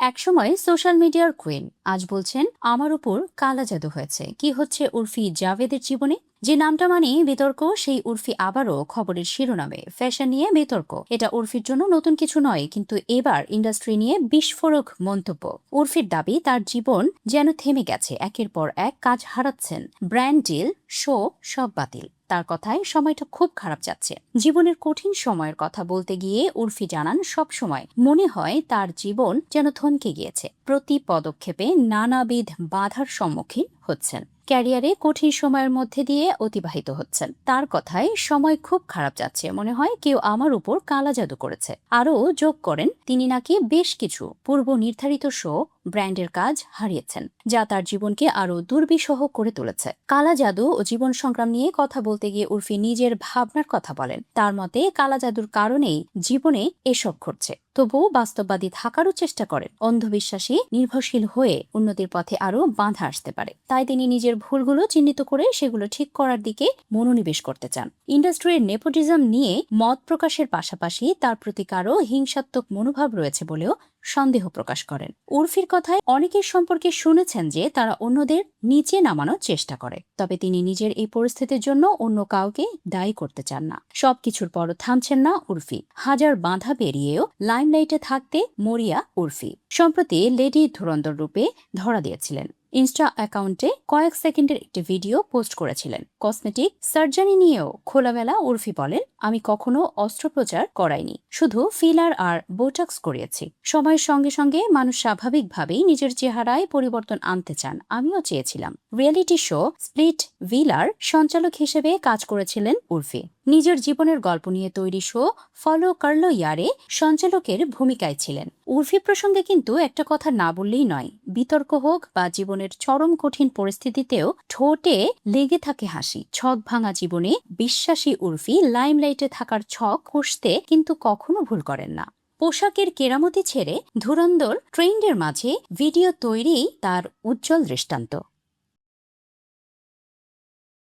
একসময় সোশ্যাল মিডিয়ার কুইন আজ বলছেন আমার উপর কালা জাদু হয়েছে। কি হচ্ছে উর্ফি জাভেদের জীবনে? যে নামটা মানে বিতর্ক, সেই উর্ফি আবারও খবরের শিরোনামে। ফ্যাশন নিয়ে বিতর্ক, এটা উর্ফির জন্য নতুন কিছু নয়, কিন্তু এবার ইন্ডাস্ট্রি নিয়ে বিস্ফোরক মন্তব্য। উর্ফির দাবি তার জীবন যেন থেমে গেছে, একের পর এক কাজ হারাচ্ছেন, ব্র্যান্ড ডিল, শো সব বাতিল। তার কথায় সময়টা খুব খারাপ যাচ্ছে। জীবনের কঠিন সময়ের কথা বলতে গিয়ে উর্ফি জানান, সব সময় মনে হয় তার জীবন যেন থমকে গিয়েছে। প্রতি পদক্ষেপে নানাবিধ বাধার সম্মুখীন হচ্ছেন, ক্যারিয়ারে কঠিন সময়ের মধ্যে দিয়ে অতিবাহিত হচ্ছেন। তার কথায় সময় খুব খারাপ যাচ্ছে, মনে হয় কেউ আমার উপর কালা জাদু করেছে। আরও যোগ করেন, তিনি নাকি বেশ কিছু পূর্ব নির্ধারিত শো, ব্র্যান্ডের কাজ হারিয়েছেন, যা তার জীবনকে আরো দুর্বিষহ করে তুলেছে। কালা জাদু ও জীবন সংগ্রাম নিয়ে কথা বলতে গিয়ে উর্ফি নিজের ভাবনার কথা বলেন। তার মতে কালা জাদুর কারণেই জীবনে এসব ঘটছে, তবুও বাস্তববাদী থাকারও চেষ্টা করেন। অন্ধবিশ্বাসী নির্ভরশীল হয়ে উন্নতির পথে আরো বাধা আসতে পারে, তাই তিনি নিজের ভুলগুলো চিহ্নিত করে সেগুলো ঠিক করার দিকে মনোনিবেশ করতে চান। ইন্ডাস্ট্রির নেপোটিজম নিয়ে মত প্রকাশের পাশাপাশি তার প্রতি কারো হিংসাত্মক মনোভাব রয়েছে বলেও সন্দেহ প্রকাশ করেন। উর্ফির কথায় অনেকের সম্পর্কে শুনেছেন যে তারা অন্যদের নিচে নামানোর চেষ্টা করে, তবে তিনি নিজের এই পরিস্থিতির জন্য অন্য কাউকে দায়ী করতে চান না। সবকিছুর পরও থামছেন না উর্ফি। হাজার বাধা পেরিয়েও লাইমলাইটে থাকতে মরিয়া উর্ফি সম্প্রতি লেডি ধুরন্ধর রূপে ধরা দিয়েছিলেন। ইনস্টা অ্যাকাউন্টে কয়েক সেকেন্ডের একটি ভিডিও পোস্ট করেছিলেন। কসমেটিক সার্জারি নিয়েও খোলামেলা উর্ফি বলেন, আমি কখনো অস্ত্রোপচার করাইনি, শুধু ফিলার আর বোটক্স করিয়েছি। সময়ের সঙ্গে সঙ্গে মানুষ স্বাভাবিকভাবেই নিজের চেহারায় পরিবর্তন আনতে চান, আমিও চেয়েছিলাম। রিয়েলিটি শো স্প্লিট ভিলার সঞ্চালক হিসেবে কাজ করেছিলেন উর্ফি। নিজের জীবনের গল্প নিয়ে তৈরি শো ফলো কার্লো ইয়ারে সঞ্চালকের ভূমিকায় ছিলেন। উর্ফি প্রসঙ্গে কিন্তু একটা কথা না বললেই নয়। বিতর্ক হোক বা জীবনের চরম কঠিন পরিস্থিতিতেও ঠোঁটে লেগে থাকে হাসি। ছক ভাঙা জীবনে বিশ্বাসী উর্ফি লাইমলাইটে থাকার ছক কষতে কিন্তু কখনো ভুল করেন না। পোশাকের কেরামতি ছেড়ে ধুরন্ধর ট্রেন্ডের মাঝে ভিডিও তৈরি তার উজ্জ্বল দৃষ্টান্ত।